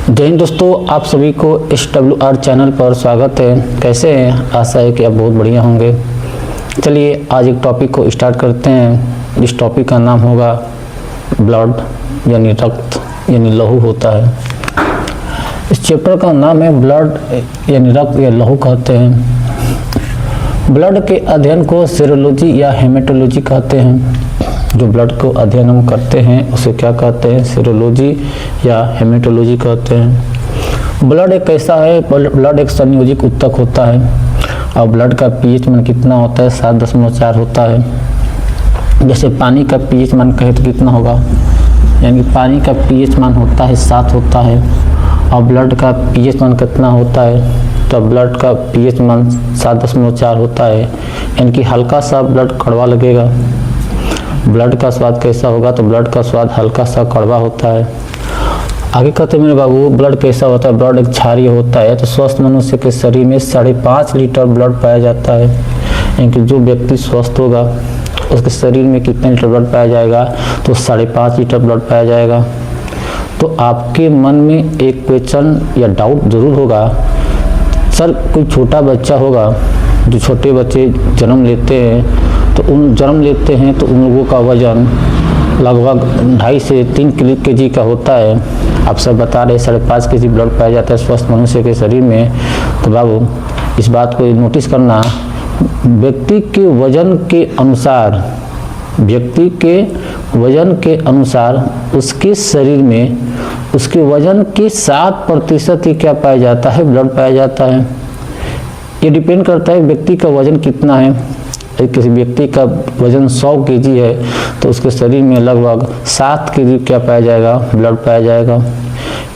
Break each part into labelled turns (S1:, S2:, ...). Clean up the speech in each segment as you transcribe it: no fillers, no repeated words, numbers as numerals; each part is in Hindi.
S1: जय हिंद दोस्तों, आप सभी को SWR चैनल पर स्वागत है। कैसे हैं? आशा है कि आप बहुत बढ़िया होंगे। चलिए आज एक टॉपिक को स्टार्ट करते हैं। इस टॉपिक का नाम होगा ब्लड यानी रक्त यानी लहू होता है। इस चैप्टर का नाम है ब्लड यानी रक्त या लहू कहते हैं। ब्लड के अध्ययन को सीरोलॉजी या हेमेटोलॉजी कहते हैं। जो ब्लड को अध्ययन हम करते हैं उसे क्या कहते हैं? सीरोलॉजी या हेमेटोलॉजी कहते हैं। ब्लड एक कैसा है? ब्लड एक संयोजित ऊतक होता है और ब्लड का पीएच मान कितना होता है? 7.4 होता है। जैसे पानी का पीएच मान कहे तो कितना होगा? यानी पानी का पीएच मान होता है 7 होता है और ब्लड का पीएच मान कितना होता है? तो ब्लड का पीएच मान 7.4 होता है। यानी कि हल्का सा ब्लड कड़वा लगेगा। ब्लड का स्वाद कैसा होगा? तो ब्लड का स्वाद हल्का सा कड़वा होता है। आगे कहते हैं मेरे बाबू, ब्लड कैसा होता है? ब्लड एक क्षारीय होता है। तो स्वस्थ मनुष्य के शरीर में 5.5 लीटर ब्लड पाया जाता है। यानी कि जो व्यक्ति स्वस्थ होगा उसके शरीर में कितने लीटर ब्लड पाया जाएगा? तो 5.5 लीटर ब्लड पाया जाएगा। तो आपके मन में एक क्वेश्चन या डाउट जरूर होगा, सर कोई छोटा बच्चा होगा, जो छोटे बच्चे जन्म लेते हैं तो उन लोगों का वजन लगभग 2.5 से 3 kg का होता है। आप सब बता रहे 5.5 kg ब्लड पाया जाता है स्वस्थ मनुष्य के शरीर में। तो बाबू इस बात को नोटिस करना, व्यक्ति के वजन के अनुसार उसके शरीर में उसके वजन के 7% ही क्या पाया जाता है? ब्लड पाया जाता है। ये डिपेंड करता है व्यक्ति का वजन कितना है। किसी व्यक्ति का वजन 100 kg है तो उसके शरीर में लगभग 7 kg क्या पाया जाएगा? ब्लड पाया जाएगा।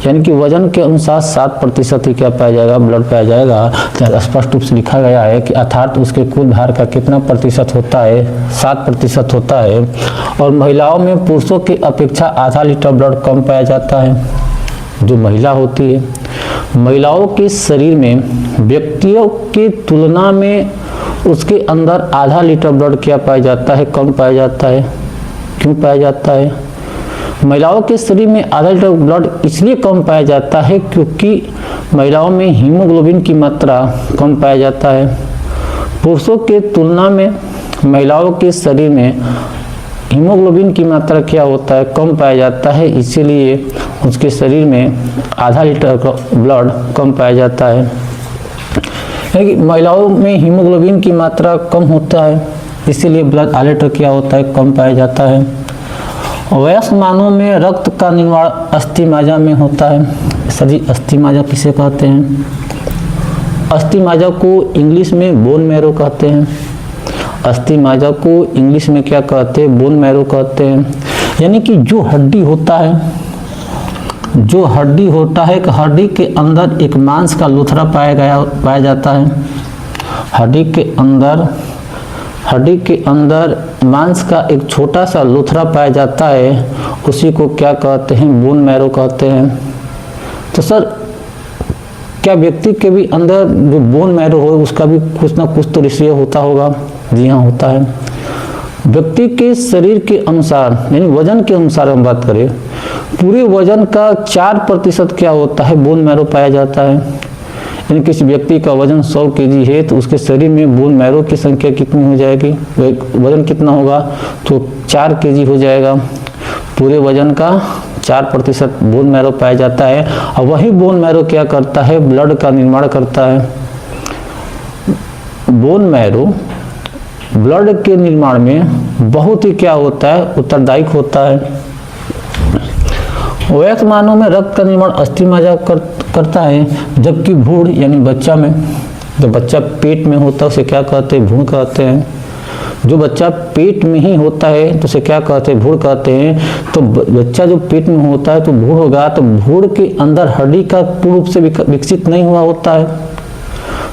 S1: यानी कि वजन के अनुसार 7% ही क्या पाया जाएगा? ब्लड पाया जाएगा। स्पष्ट रूप से लिखा गया है कि अर्थात उसके कुल भार का कितना प्रतिशत होता है? 7% होता है। और महिलाओं में पुरुषों की अपेक्षा आधा लीटर ब्लड कम पाया जाता है। जो महिला होती है, महिलाओं के शरीर में व्यक्तियों की तुलना में उसके अंदर आधा लीटर ब्लड क्या पाया जाता है? कम पाया जाता है। क्यों पाया जाता है? महिलाओं के शरीर में आधा लीटर ब्लड इसलिए कम पाया जाता है क्योंकि महिलाओं में हीमोग्लोबिन की मात्रा कम पाया जाता है। पुरुषों के तुलना में महिलाओं के शरीर में हीमोग्लोबिन की मात्रा क्या होता है? कम पाया जाता है। इसीलिए उसके शरीर में आधा लीटर ब्लड कम पाया जाता है। महिलाओं में हीमोग्लोबिन की मात्रा कम होता है, इसीलिए ब्लड आधा लीटर क्या होता है? कम पाया जाता है। वयस्क मानव में रक्त का निर्माण अस्थि मज्जा में होता है। सर जी अस्थि मज्जा किसे कहते हैं? अस्थि मज्जा को इंग्लिश में बोन मैरो कहते हैं। अस्थि मज्जा को इंग्लिश में क्या कहते हैं? बोन मैरो कहते हैं। यानी कि जो हड्डी होता है कि हड्डी के अंदर एक मांस का लुथरा पाया जाता है। हड्डी के अंदर मांस का एक छोटा सा लुथरा पाया जाता है, उसी को क्या कहते हैं? बोन मैरो कहते हैं। तो सर क्या व्यक्ति के भी अंदर जो बोन मैरो हो उसका भी कुछ ना कुछ तो रेशियो होता होगा? जी हाँ, होता है। व्यक्ति के शरीर के अनुसार यानी वजन के अनुसार हम बात करें, पूरे वजन का 4% क्या होता है? बोन मैरो पाया जाता है। यानी किसी व्यक्ति का वजन 100 kg है तो उसके शरीर में बोन मैरो की संख्या कितनी हो जाएगी? वजन कितना होगा? तो 4 kg हो जाएगा। पूरे वजन का 4% बोन मैरो पाया जाता है और वही बोन मैरो क्या करता है? ब्लड का निर्माण करता है। बोन मैरो ब्लड के निर्माण में बहुत ही क्या होता है? उत्तरदायी होता है। वयस्क मानव में रक्त का निर्माण अस्थि मज्जा करता है, जबकि भ्रूण यानी बच्चा में, जब बच्चा पेट में होता है उसे क्या कहते हैं? भ्रूण कहते हैं। जो बच्चा पेट में ही होता है तो उसे क्या कहते हैं? भ्रूण कहते हैं। तो बच्चा जो पेट में होता है तो भ्रूण होगा, तो भ्रूण के अंदर हड्डी का पूर्ण रूप से विकसित नहीं हुआ होता है।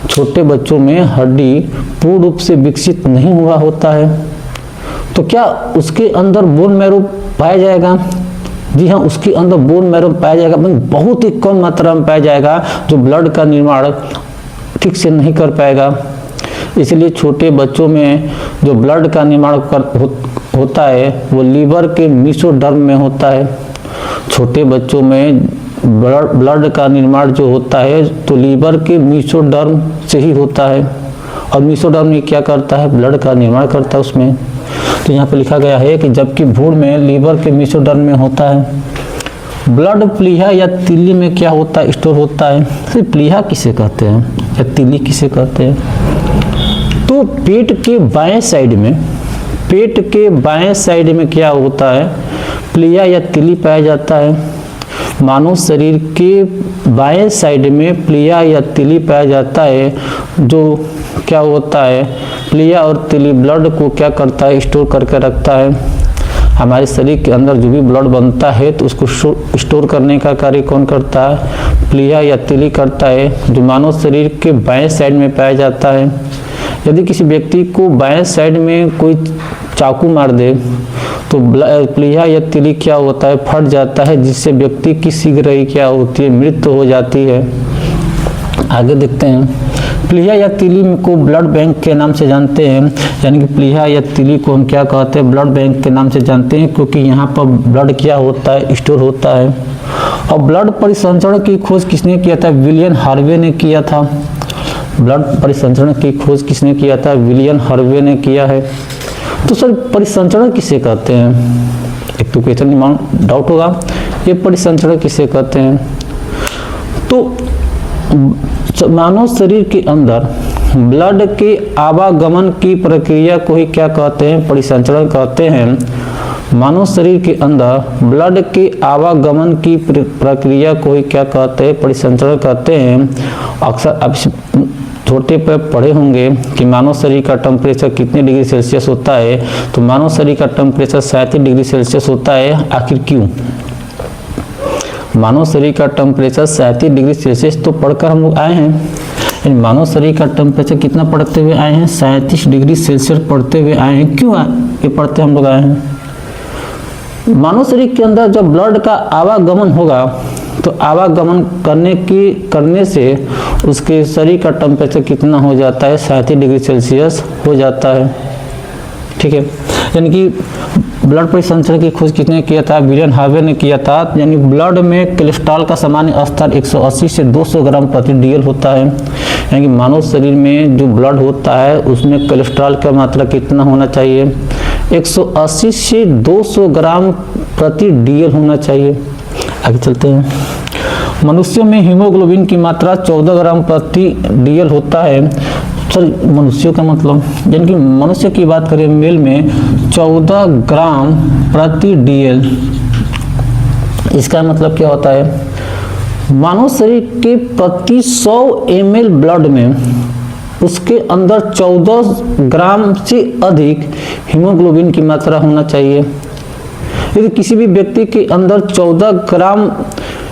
S1: छोटे बच्चों में हड्डी पूर्ण रूप से विकसित नहीं हुआ होता है। तो क्या उसके अंदर बोन मैरो पाया जाएगा? जी हाँ, उसके अंदर बोन मैरो पाया जाएगा, बहुत ही कम मात्रा में पाया जाएगा, जो ब्लड का निर्माण ठीक से नहीं कर पाएगा। इसलिए छोटे बच्चों में जो ब्लड का निर्माण होता है वो लीवर के मेसोडर्म में होता है। छोटे बच्चों में ब्लड का निर्माण जो होता है तो लीवर के मेसोडर्म से ही होता है, और मेसोडर्म ये क्या करता है, ब्लड का निर्माण करता है उसमें। तो यहाँ पे लिखा गया है कि जबकि भ्रूण में लीवर के मेसोडर्म में होता है, ब्लड प्लीहा या तिल्ली में क्या होता है, स्टोर होता है। तो प्लीहा किसे कहते हैं या तिल्ली किसे कहते हैं? तो पेट के बाएं साइड में क्या होता है, प्लीहा या तिल्ली पाया जाता है। मानव शरीर के बाएं साइड में प्लीहा या तिल्ली पाया जाता है, जो क्या होता है, प्लीहा और तिल्ली ब्लड को क्या करता है, स्टोर करके रखता है। हमारे शरीर के अंदर जो भी ब्लड बनता है तो उसको स्टोर करने का कार्य कौन करता है, प्लीहा या तिल्ली करता है, जो मानव शरीर के बाएं साइड में पाया जाता है। यदि किसी व्यक्ति को बाएं साइड में कोई चाकू मार दे तो प्लीहा या तिल्ली क्या होता है, फट जाता है, जिससे व्यक्ति की शीघ्र ही क्या होती है, मृत्यु हो जाती है। आगे देखते हैं, प्लीहा या तिल्ली को ब्लड बैंक के नाम से जानते हैं, यानी कि प्लीहा या तिल्ली को हम क्या कहते हैं, ब्लड बैंक के नाम से जानते हैं, क्योंकि यहाँ पर ब्लड क्या होता है, स्टोर होता है। और ब्लड परिसंचरण की खोज किसने किया था, विलियम हार्वे ने किया था। ब्लड परिसंचरण की खोज किसने किया था, विलियम हार्वे ने किया है। तो सर परिसंचरण किसे कहते हैं, एक तो क्वेश्चन में डाउट होगा, ये परिसंचरण किसे कहते हैं। तो मानव शरीर के अंदर ब्लड के आवागमन की प्रक्रिया को ही क्या कहते हैं, परिसंचरण कहते हैं। मानव शरीर के अंदर ब्लड के आवागमन की प्रक्रिया को ही क्या कहते हैं, परिसंचरण कहते हैं। अक्सर आप छोटे पे पढ़े होंगे कि मानव शरीर का टेम्परेचर कितने डिग्री सेल्सियस होता है, तो मानव शरीर का टेम्परेचर 37 डिग्री सेल्सियस होता है। आखिर क्यों? मानव शरीर का टेम्परेचर 37 डिग्री सेल्सियस तो पढ़कर हम लोग आए हैं, मानव शरीर का टेम्परेचर कितना पढ़ते हुए आए हैं, 37 डिग्री सेल्सियस पढ़ते हुए आए हैं। क्यों ये पढ़ते हम लोग आए हैं? मानव शरीर के अंदर जब ब्लड का आवागमन होगा तो आवागमन करने से उसके शरीर का टेम्परेचर कितना हो जाता है, 37 डिग्री सेल्सियस हो जाता है। ठीक है, यानी कि ब्लड परिसंचरण की खोज किसने किया था, विलियम हार्वे ने किया था। यानी ब्लड में कोलेस्ट्रॉल का सामान्य स्तर 180 से 200 ग्राम प्रति डीएल होता है। यानी कि मानव शरीर में जो ब्लड होता है उसमें कोलेस्ट्रॉल का मात्रा कितना होना चाहिए, 180 से 200 ग्राम प्रति डीएल होना चाहिए। आगे चलते हैं, मनुष्यों में हीमोग्लोबिन की मात्रा 14 ग्राम प्रति डीएल होता है। सर मनुष्यों का मतलब, यानी कि मनुष्य की बात करें मेल में 14 ग्राम प्रति डीएल, इसका मतलब क्या होता है, मानव शरीर के प्रति 100 ml ब्लड में उसके अंदर 14 ग्राम से अधिक हीमोग्लोबिन की मात्रा होना चाहिए। यदि किसी भी व्यक्ति के अंदर 14 ग्राम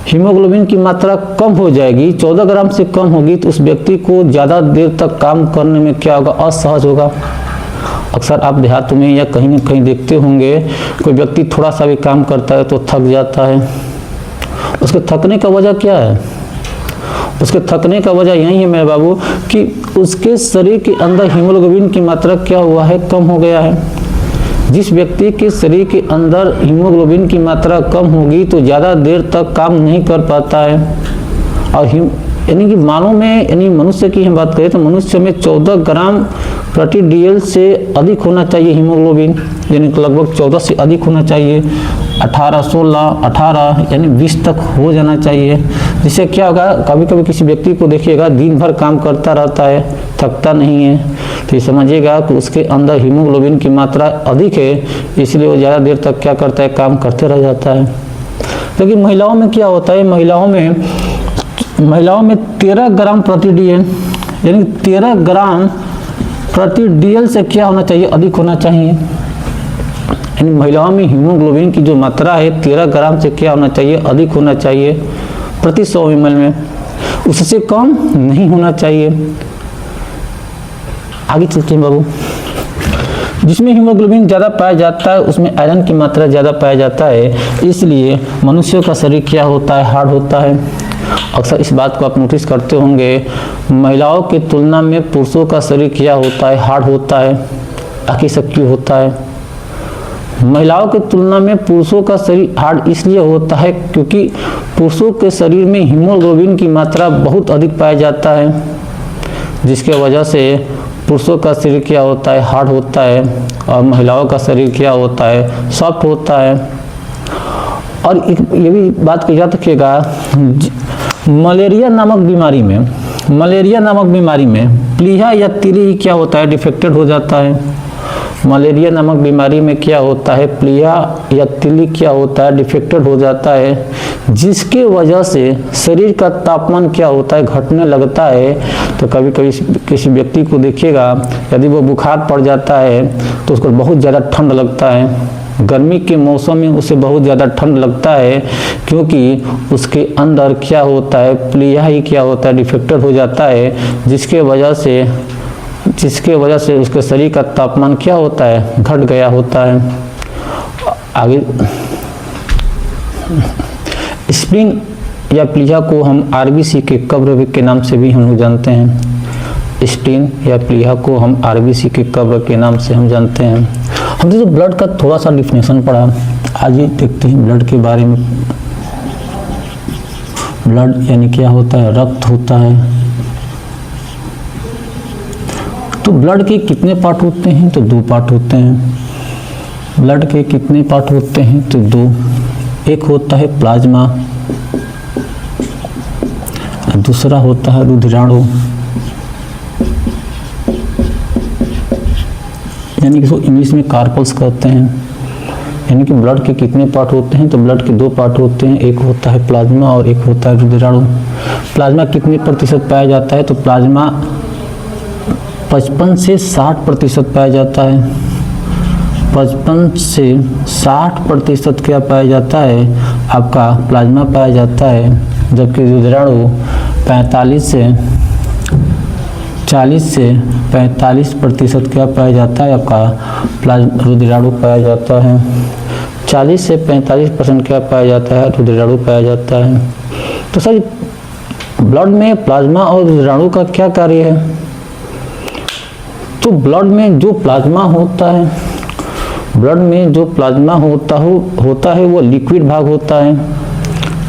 S1: हीमोग्लोबिन की मात्रा कम हो जाएगी, 14 ग्राम से कम होगी, तो उस व्यक्ति को ज़्यादा देर तक काम करने में क्या होगा, असहज होगा। अक्सर आप देहातों में या कहीं न कहीं देखते होंगे, कोई व्यक्ति थोड़ा सा भी काम करता है तो थक जाता है। उसके थकने का वजह क्या है, उसके थकने का वजह यही है मेरे बाबू कि उसके शरीर के अंदर हीमोग्लोबिन की मात्रा क्या हुआ है, कम हो गया है। जिस व्यक्ति के शरीर के अंदर हीमोग्लोबिन की मात्रा कम होगी तो ज़्यादा देर तक काम नहीं कर पाता है। और यानी कि मानव में, यानी मनुष्य की हम बात करें तो मनुष्य में 14 ग्राम प्रति डीएल से अधिक होना चाहिए हीमोग्लोबिन, यानी कि लगभग 14 से अधिक होना चाहिए। 18, 16, 18 यानी 20 तक हो जाना चाहिए। जिससे क्या होगा, कभी कभी किसी व्यक्ति को देखिएगा दिन भर काम करता रहता है, थकता नहीं है, तो ये समझिएगा कि उसके अंदर हीमोग्लोबिन की मात्रा अधिक है, इसलिए वो ज़्यादा देर तक क्या करता है, काम करते रह जाता है। लेकिन महिलाओं में क्या होता है, महिलाओं में 13 ग्राम प्रति डीएल, यानी 13 ग्राम प्रति डीएल से क्या होना चाहिए, अधिक होना चाहिए। यानी महिलाओं में हीमोग्लोबिन की जो मात्रा है 13 ग्राम से क्या होना चाहिए, अधिक होना चाहिए प्रति 100 ml में, उससे कम नहीं होना चाहिए। आगे चलते हैं बाबू, जिसमें हीमोग्लोबिन ज़्यादा पाया जाता है उसमें आयरन की मात्रा ज़्यादा पाया जाता है, इसलिए मनुष्यों का शरीर क्या होता है, हार्ड होता है। अक्सर इस बात को आप नोटिस करते होंगे, महिलाओं की तुलना में पुरुषों का शरीर क्या होता है, हार्ड होता है। आखिर सब क्यों होता है? महिलाओं की तुलना में पुरुषों का शरीर हार्ड इसलिए होता है क्योंकि पुरुषों के शरीर में हीमोग्लोबिन की मात्रा बहुत अधिक पाया जाता है, जिसके वजह से पुरुषों का शरीर क्या होता है, हार्ड होता है, और महिलाओं का शरीर क्या होता है, सॉफ्ट होता है। और ये भी बात याद रखिएगा, मलेरिया नामक बीमारी में प्लीहा या तिली क्या होता है, डिफेक्टेड हो जाता है। मलेरिया नामक बीमारी में क्या होता है, प्लीहा या तिली क्या होता है, डिफेक्टेड हो जाता है, जिसके वजह से शरीर का तापमान क्या होता है, घटने लगता है। तो कभी कभी किसी व्यक्ति को देखिएगा, यदि वो बुखार पड़ जाता है तो उसको बहुत ज़्यादा ठंड लगता है। गर्मी के मौसम में उसे बहुत ज़्यादा ठंड लगता है, क्योंकि उसके अंदर क्या होता है, प्लीहा ही क्या होता है, डिफेक्टेड हो जाता है, जिसके वजह से उसके शरीर का तापमान क्या होता है, घट गया होता है। आगे स्प्लीन या प्लीहा को हम आरबीसी के कब्र के नाम से भी हम लोग जानते हैं। स्प्लीन या प्लीहा को हम आरबीसी के कब्र के नाम से हम जानते हैं। हमने तो ब्लड का थोड़ा सा डिफिनेशन पढ़ा, आज ये देखते हैं ब्लड के बारे में। ब्लड यानी क्या होता है, रक्त होता है। तो ब्लड के कितने पार्ट होते हैं, तो 2 पार्ट होते हैं। ब्लड के कितने पार्ट होते हैं, तो 2। एक होता है प्लाज्मा, दूसरा होता है रुधिराणु, यानी कि इसको इंग्लिश में कार्पल्स कहते हैं। यानी कि ब्लड के कितने पार्ट होते हैं, तो ब्लड के 2 पार्ट होते हैं, एक होता है प्लाज्मा और एक होता है रुधिराणु। प्लाज्मा कितने प्रतिशत पाया जाता है, तो प्लाज्मा 55 से 60% पाया जाता है। 55 से 60% क्या पाया जाता है, आपका प्लाज्मा पाया जाता है, जबकि रुधिराणु 40 से 45% क्या पाया जाता है, आपका रुधिराणु पाया जाता है। 40 से 45% क्या पाया जाता है, रुधिराणु पाया जाता है। तो सर ब्लड में प्लाज्मा और रुधिराणु का क्या कार्य है, तो ब्लड में जो प्लाज्मा होता है, होता है वो लिक्विड भाग होता है।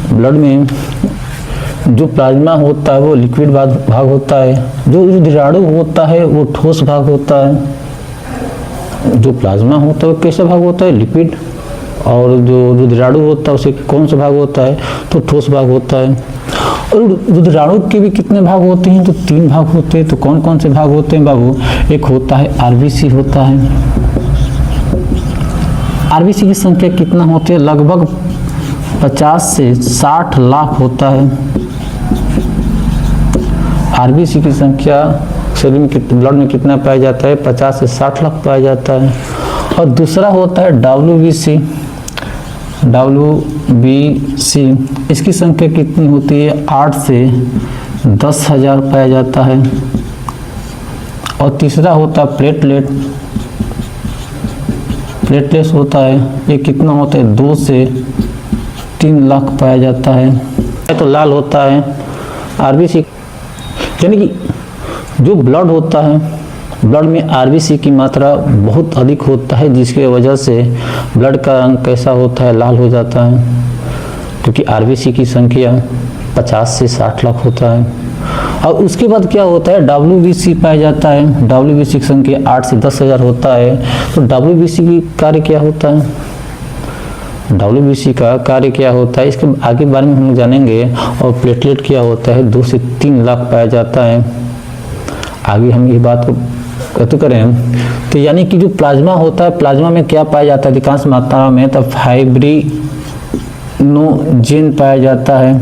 S1: ब्लड में जो प्लाज्मा होता है वो लिक्विड भाग होता है, जो रुधिराणु होता है वो ठोस भाग होता है। जो प्लाज्मा होता है वो कैसा भाग होता है, लिक्विड, और जो रुधिराणु होता है उसे कौन सा भाग होता है, तो ठोस भाग होता है। और रुधिराणु के भी कितने भाग होते हैं, तो 3 भाग होते हैं। तो कौन कौन से भाग होते हैं बाबू, एक होता है आरबीसी होता है। आरबीसी की संख्या कितना होती है, लगभग 50 से 60 लाख होता है। आरबीसी की संख्या शरीर में ब्लड में कितना पाया जाता है, 50 से 60 लाख पाया जाता है। और दूसरा होता है डब्ल्यूबीसी। इसकी संख्या कितनी होती है, 8 से 10,000 पाया जाता है। और तीसरा होता है प्लेटलेट्स होता है, ये कितना होता है, 2 से 3 लाख पाया जाता है। तो लाल होता है आरबीसी, यानी कि जो ब्लड होता है, ब्लड में आरबीसी की मात्रा बहुत अधिक होता है, जिसकी वजह से ब्लड का रंग कैसा होता है, लाल हो जाता है, क्योंकि आरबीसी की संख्या 50 से 60 लाख होता है। और उसके बाद क्या होता है, डब्ल्यूबीसी पाया जाता है। डब्ल्यूबीसी की संख्या 8 से 10,000 होता है। तो डब्ल्यूबीसी की कार्य क्या होता है, डब्ल्यूबीसी का कार्य क्या होता है, इसके आगे बारे में हम जानेंगे। और प्लेटलेट क्या होता है, 2 से 3 लाख पाया जाता है। आगे हम ये बात को तो करें, तो यानी कि जो प्लाज्मा होता है, प्लाज्मा में क्या पाया जाता है अधिकांश मात्रा में, तो फाइब्रिनोजेन पाया जाता है।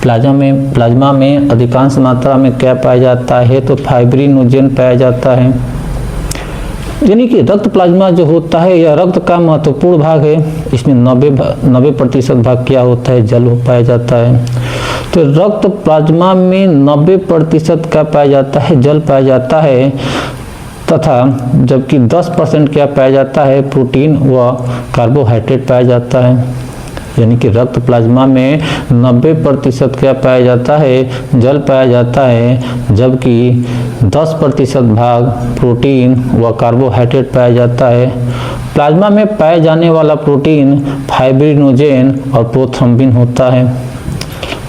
S1: प्लाज्मा में अधिकांश मात्रा में क्या पाया जाता है, तो फाइब्रिनोजेन पाया जाता है। यानी कि रक्त प्लाज्मा जो होता है यह रक्त का महत्वपूर्ण भाग है। इसमें 90% भाग क्या होता है, जल पाया जाता है। तो रक्त प्लाज्मा में 90% का पाया जाता है, जल पाया जाता है, तथा जबकि 10% क्या पाया जाता है, प्रोटीन व कार्बोहाइड्रेट पाया जाता है। यानी कि रक्त प्लाज्मा में 90% क्या पाया जाता है, जल पाया जाता है, जबकि 10% भाग प्रोटीन व कार्बोहाइड्रेट पाया जाता है। प्लाज्मा में पाए जाने वाला प्रोटीन फाइब्रिनोजेन और प्रोथ्रोम्बिन होता है।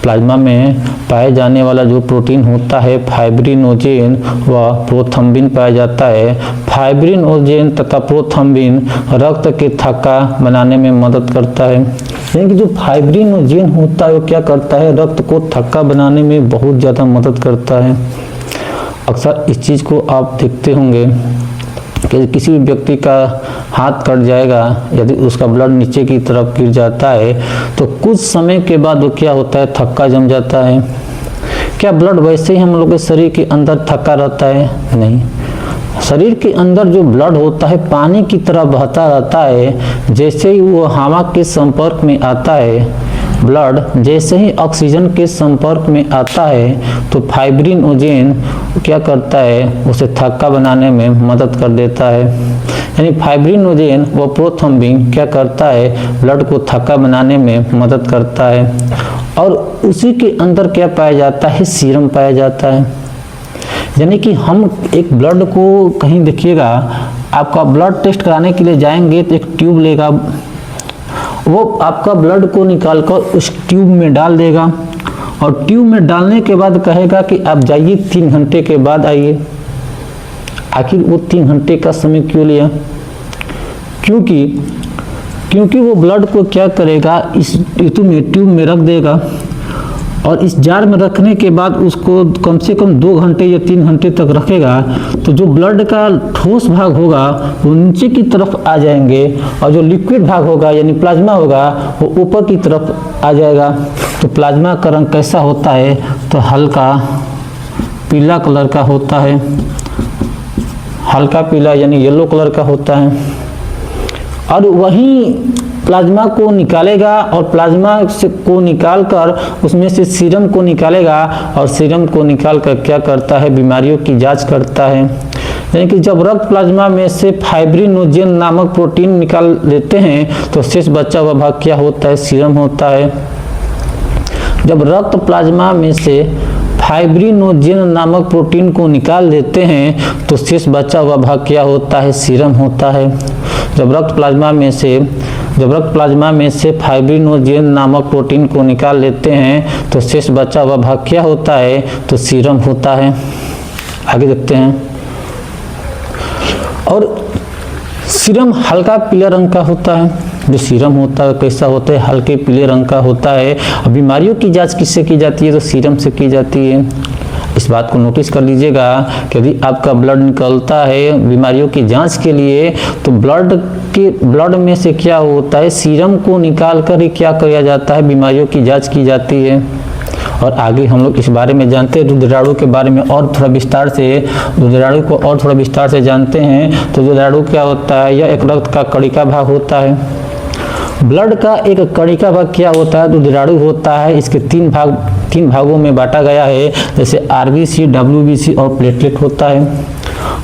S1: प्लाज्मा में पाए जाने वाला जो प्रोटीन होता है फाइब्रिनोजेन व प्रोथ्रोम्बिन पाया जाता है। फाइब्रिनोजेन तथा प्रोथ्रोम्बिन रक्त के थक्का बनाने में मदद करता है। यानी कि जो फाइब्रिनोजेन होता है वो क्या करता है, रक्त को थक्का बनाने में बहुत ज़्यादा मदद करता है। अक्सर इस चीज़ को आप देखते होंगे कि किसी भी व्यक्ति का हाथ कट जाएगा, यदि उसका ब्लड नीचे की तरफ गिर जाता है तो कुछ समय के बाद वो क्या होता है, थक्का जम जाता है। क्या ब्लड वैसे ही हम लोग के शरीर के अंदर थक्का रहता है? नहीं, शरीर के अंदर जो ब्लड होता है पानी की तरह बहता रहता है। जैसे ही वो हवा के संपर्क में आता है, ब्लड जैसे ही ऑक्सीजन के संपर्क में आता है तो फाइब्रिनोजेन क्या करता है, उसे थक्का बनाने में मदद कर देता है। यानी फाइब्रिनोजेन व प्रोथ्रोम्बिन क्या करता है, ब्लड को थक्का बनाने में मदद करता है। और उसी के अंदर क्या पाया जाता है, सीरम पाया जाता है। यानी कि हम एक ब्लड को कहीं देखिएगा, आपका ब्लड टेस्ट कराने के लिए जाएंगे तो एक ट्यूब लेगा, वो आपका ब्लड को निकालकर उस ट्यूब में डाल देगा और ट्यूब में डालने के बाद कहेगा कि आप जाइए 3 घंटे के बाद आइए। आखिर वो 3 घंटे का समय क्यों लिया? क्योंकि वो ब्लड को क्या करेगा, इस ट्यूब में रख देगा और इस जार में रखने के बाद उसको कम से कम 2 घंटे या 3 घंटे तक रखेगा। तो जो ब्लड का ठोस भाग होगा वो नीचे की तरफ आ जाएंगे और जो लिक्विड भाग होगा यानी प्लाज्मा होगा वो ऊपर की तरफ आ जाएगा। तो प्लाज्मा का रंग कैसा होता है, तो हल्का पीला कलर का होता है, हल्का पीला यानी येलो कलर का होता है। और वहीं प्लाज्मा को निकालेगा और प्लाज्मा को निकालकर उसमें से सीरम को निकालेगा और सीरम को निकालकर क्या करता है, बीमारियों की जांच करता है। यानी कि जब रक्त प्लाज्मा में से फाइब्रिनोजेन नामक प्रोटीन निकाल लेते हैं तो शेष बचा हुआ भाग क्या होता है, सीरम होता है। जब रक्त प्लाज्मा में से फाइब्रिनोजेन नामक प्रोटीन को निकाल देते हैं तो शेष बचा हुआ भाग क्या होता है, सीरम होता है। जब रक्त प्लाज्मा में से फाइब्रिनोजेन नामक प्रोटीन को निकाल लेते हैं तो शेष बचा हुआ भाग क्या होता है, तो सीरम होता है। आगे देखते हैं। और सीरम हल्का पीला रंग का होता है। जो सीरम होता है कैसा होता है, हल्के पीले रंग का होता है। और बीमारियों की जांच किससे की जाती है, तो सीरम से की जाती है। इस बात को नोटिस कर लीजिएगा कि यदि आपका ब्लड निकलता है बीमारियों की जांच के लिए तो ब्लड में से क्या होता है, सीरम को निकाल कर ही क्या किया जाता है, बीमारियों की जांच की जाती है। और आगे हम लोग इस बारे में जानते हैं, रुधिराणु के बारे में और थोड़ा विस्तार से, रुधिराणु को और थोड़ा विस्तार से जानते हैं। तो रुधिराणु क्या होता है, यह एक रक्त का कणिका भाग होता है। ब्लड का एक कणिका भाग क्या होता है, रुधिराणु होता है। इसके 3 भागों में बांटा गया है, जैसे आरबीसी, डब्ल्यूबीसी और प्लेटलेट होता है।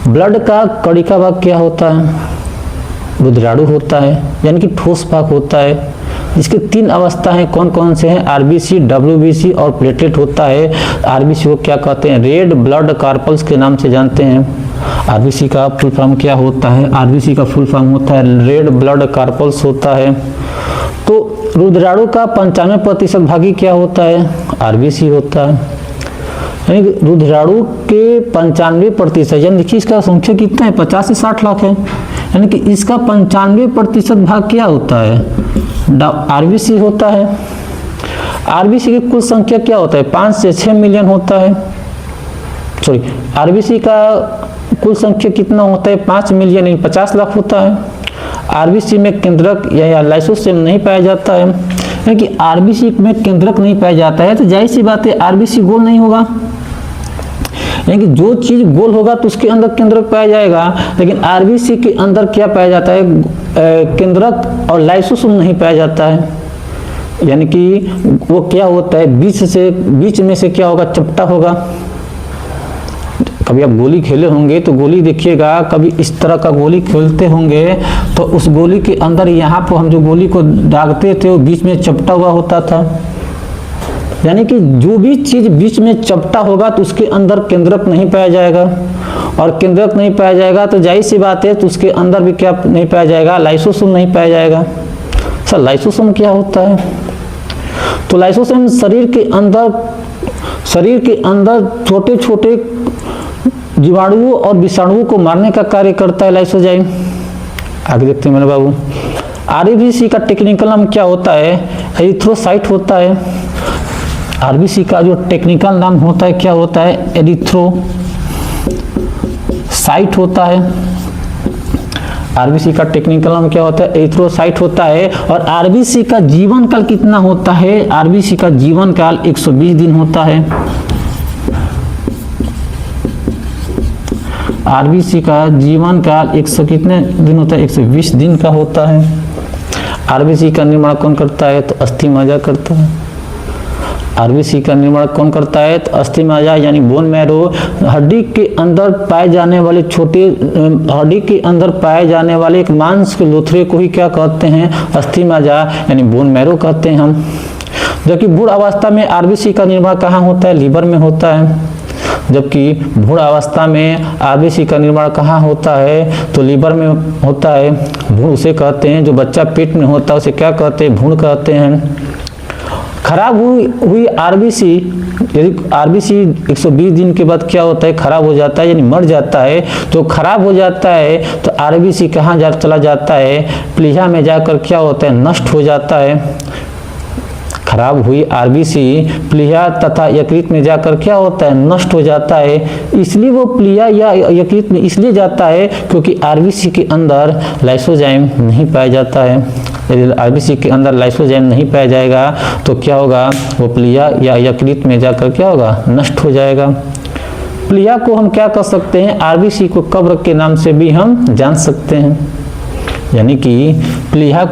S1: ब्लड का कणिका भाग क्या होता है, रुधिराणु होता है, यानी कि ठोस भाग होता है। इसके 3 अवस्थाएं कौन कौन से हैं, आरबीसी, डब्ल्यूबीसी और प्लेटलेट होता है। आरबीसी को क्या कहते हैं, रेड ब्लड कार्पल्स के नाम से जानते हैं। आरबीसी का फुल फॉर्म क्या होता है, आरबीसी का फुल फॉर्म होता है रेड ब्लड कार्पल्स होता है। तो रुधिराणु का 95% भागी क्या होता है, आरबीसी होता है। यानी रुधिराणु के 95%, यानी देखिए इसका संख्या कितना है, 50 से 60 लाख है। यानी कि इसका 95% भाग क्या होता है, आरबीसी होता है। आरबीसी की कुल संख्या क्या होता है, 5 से 6 मिलियन होता है। सॉरी, आरबीसी का कुल संख्या कितना होता है, 5 मिलियन यानी 50 लाख होता है। आरबीसी में केंद्रक या लाइसोसोम नहीं पाया जाता है। यानी कि आरबीसी में केंद्रक नहीं पाया जाता है तो जाहिर सी बात है आरबीसी गोल नहीं होगा। यानी कि जो चीज गोल होगा तो उसके अंदर केंद्रक पाया जाएगा, लेकिन आरबीसी के अंदर क्या पाया जाता है, केंद्रक और लाइसोसोम नहीं पाया जाता है। यानी कि वो क्या होता है, बीच में से क्या होगा, चपटा होगा। कभी आप गोली खेले होंगे तो गोली देखिएगा, कभी इस तरह का गोली खेलते होंगे तो उस गोली के अंदर यहाँ पर हम जो गोली को दागते थे वो बीच में चपटा हुआ होता था। यानी कि जो भी चीज बीच में चपटा होगा तो उसके अंदर केंद्रक नहीं पाया जाएगा। और केंद्रक नहीं पाया जाएगा तो जाहिर सी बात है तो उसके अंदर भी क्या नहीं पाया जाएगा, लाइसोसोम नहीं पाया जाएगा। सर लाइसोसोम क्या होता है? तो लाइसोसोम शरीर के अंदर छोटे छोटे जीवाणुओं और विषाणुओं को मारने का कार्य करता है लाइसोजाइम। आगे देखते हैं मेरे बाबू, आरबीसी का टेक्निकल नाम क्या होता है? एरिथ्रोसाइट होता है। आरबीसी का जो टेक्निकल नाम होता है क्या होता है? एरिथ्रोसाइट होता है। आरबीसी का टेक्निकल नाम क्या होता है? एरिथ्रोसाइट होता है। और आरबीसी का जीवन काल कितना होता है? आरबीसी का जीवन काल 120 दिन होता है। आरबीसी का जीवन काल 100 कितने दिन होता है? 120 दिन का होता है। आरबीसी का निर्माण कौन करता है? तो अस्थि मज्जा करता है। आरबीसी का निर्माण कौन करता है? तो अस्थि मज्जा यानी बोन मैरो। हड्डी के अंदर पाए जाने वाले हड्डी के अंदर पाए जाने वाले एक मांस के लोथड़े को ही क्या कहते हैं? अस्थि मज्जा यानी बोन मैरो कहते हैं हम। जबकि भ्रूण अवस्था में आरबीसी का निर्माण कहाँ होता है? लीवर में होता है। जबकि भ्रूण अवस्था में आरबीसी का निर्माण कहाँ होता है? तो लीवर में होता है। भ्रूण उसे कहते हैं जो बच्चा पेट में होता है, उसे क्या कहते हैं? भ्रूण कहते हैं। खराब हुई आरबीसी, यदि आरबीसी 120 दिन के बाद क्या होता है? खराब हो जाता है यानी मर जाता है। तो खराब हो जाता है तो आरबीसी कहाँ चला जाता है? प्लीहा में जाकर क्या होता है? नष्ट हो जाता है। खराब हुई आरबीसी प्लीहा तथा यकृत में जाकर क्या होता है? नष्ट हो जाता है। इसलिए वो प्लीहा या यकृत में इसलिए जाता है क्योंकि आरबीसी के अंदर लाइसोजाइम नहीं पाया जाता है। यदि आरबीसी के अंदर लाइसोजाइम नहीं पाया जाएगा तो क्या होगा? वो प्लीहा या यकृत में जाकर क्या होगा? नष्ट हो जाएगा। प्लीहा को हम क्या कर सकते हैं? आरबीसी को कब्र के नाम से भी हम जान सकते हैं। यानी कि प्लीहा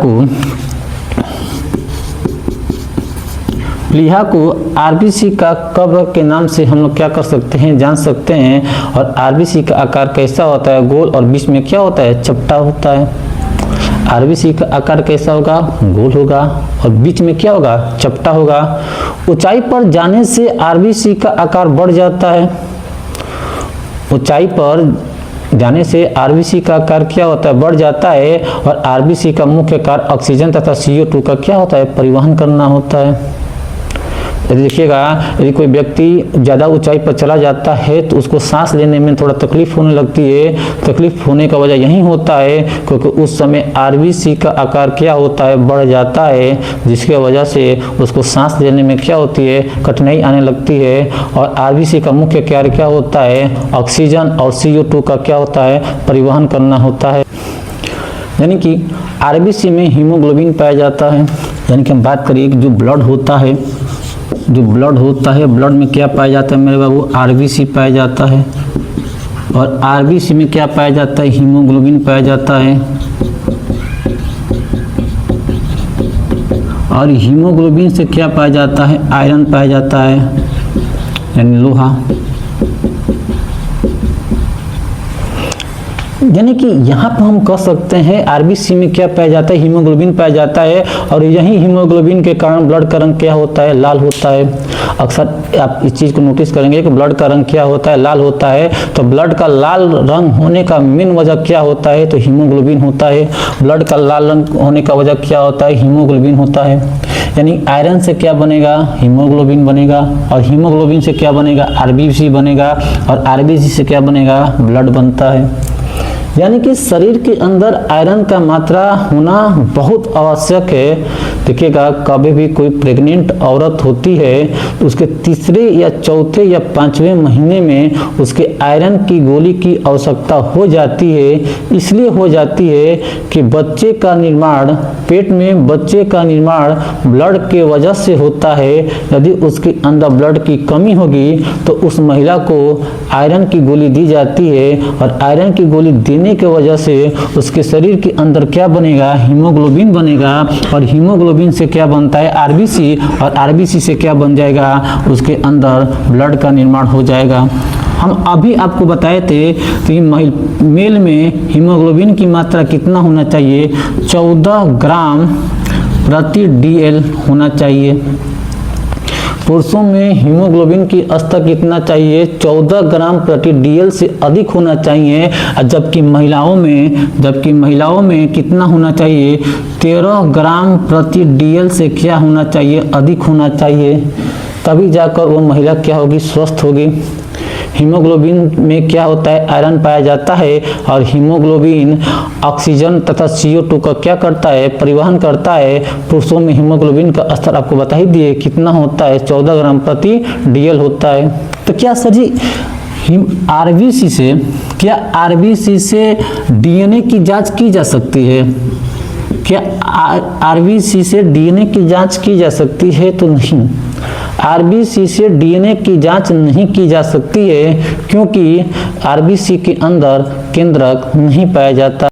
S1: को आरबीसी का कब्र के नाम से हम लोग क्या कर सकते हैं? जान सकते हैं। और आरबीसी का आकार कैसा होता है? गोल, और बीच में क्या होता है? चपटा होता है। आरबीसी का आकार कैसा होगा? गोल होगा और बीच में क्या होगा? चपटा होगा। ऊंचाई पर जाने से आरबीसी का आकार बढ़ जाता है। ऊंचाई पर जाने से आरबीसी का आकार क्या होता है? बढ़ जाता है। और आरबीसी का मुख्य कार्य ऑक्सीजन तथा CO2 का क्या होता है? परिवहन करना होता है। यदि देखिएगा, यदि कोई व्यक्ति ज़्यादा ऊंचाई पर चला जाता है तो उसको सांस लेने में थोड़ा तकलीफ होने लगती है। तकलीफ होने का वजह यही होता है क्योंकि उस समय आरबीसी का आकार क्या होता है? बढ़ जाता है, जिसकी वजह से उसको सांस लेने में क्या होती है? कठिनाई आने लगती है। और आरबीसी का मुख्य कार्य क्या होता है? ऑक्सीजन और CO2 का क्या होता है? परिवहन करना होता है। यानी कि आरबीसी में हीमोग्लोबिन पाया जाता है। यानी कि हम बात करिए कि जो ब्लड होता है, ब्लड में क्या पाया जाता है मेरे बाबू? आरबीसी पाया जाता है। और आरबीसी में क्या पाया जाता है? हीमोग्लोबिन पाया जाता है। और हीमोग्लोबिन से क्या पाया जाता है? आयरन पाया जाता है यानी लोहा। यानी कि यहाँ पर हम कह सकते हैं आरबीसी में क्या पाया जाता है? हीमोग्लोबिन पाया जाता है। और यही हीमोग्लोबिन के कारण ब्लड का रंग क्या होता है? लाल होता है। अक्सर आप इस चीज़ को नोटिस करेंगे कि ब्लड का रंग क्या होता है? लाल होता है। तो ब्लड का लाल रंग होने का मेन वजह क्या होता है? तो हीमोग्लोबिन होता है। ब्लड का लाल रंग होने का वजह क्या होता है? हीमोग्लोबिन होता है। यानी आयरन से क्या बनेगा? हीमोग्लोबिन बनेगा। और हीमोग्लोबिन से क्या बनेगा? आरबीसी बनेगा। और आरबीसी से क्या बनेगा? ब्लड बनता है। यानी कि शरीर के अंदर आयरन का मात्रा होना बहुत आवश्यक है। देखिएगा, कभी भी कोई प्रेग्नेंट औरत होती है तो उसके तीसरे या चौथे या 5वें महीने में उसके आयरन की गोली की आवश्यकता हो जाती है। इसलिए हो जाती है कि बच्चे का निर्माण, पेट में बच्चे का निर्माण ब्लड के वजह से होता है। यदि उसके अंदर ब्लड की कमी होगी तो उस महिला को आयरन की गोली दी जाती है। और आयरन की गोली देने के वजह से उसके शरीर के अंदर क्या बनेगा? हीमोग्लोबिन बनेगा। और हीमोग्लोबिन से क्या बनता है? आरबीसी। और आरबीसी से क्या बन जाएगा? उसके अंदर ब्लड का निर्माण हो जाएगा। हम अभी आपको बताए थे कि मेल में हीमोग्लोबिन की मात्रा कितना होना चाहिए? 14 ग्राम प्रति DL होना चाहिए। पुरुषों में हीमोग्लोबिन की स्तर कितना चाहिए? 14 ग्राम प्रति डीएल से अधिक होना चाहिए, जबकि महिलाओं में कितना होना चाहिए? 13 ग्राम प्रति डीएल से क्या होना चाहिए? अधिक होना चाहिए, तभी जाकर वो महिला क्या होगी? स्वस्थ होगी। हीमोग्लोबिन में क्या होता है? आयरन पाया जाता है, और हीमोग्लोबिन ऑक्सीजन तथा CO2 का क्या करता है? परिवहन करता है। पुरुषों में हीमोग्लोबिन का स्तर आपको बता ही दिए कितना होता है? 14 ग्राम प्रति डीएल होता है। तो क्या सर जी आरबीसी से डीएनए की जांच की जा सकती है? क्या आरबीसी से डीएनए की जांच की जा सकती है? तो नहीं, आरबीसी से डीएनए की जांच नहीं की जा सकती है, क्योंकि आरबीसी के अंदर केंद्रक नहीं पाया जाता।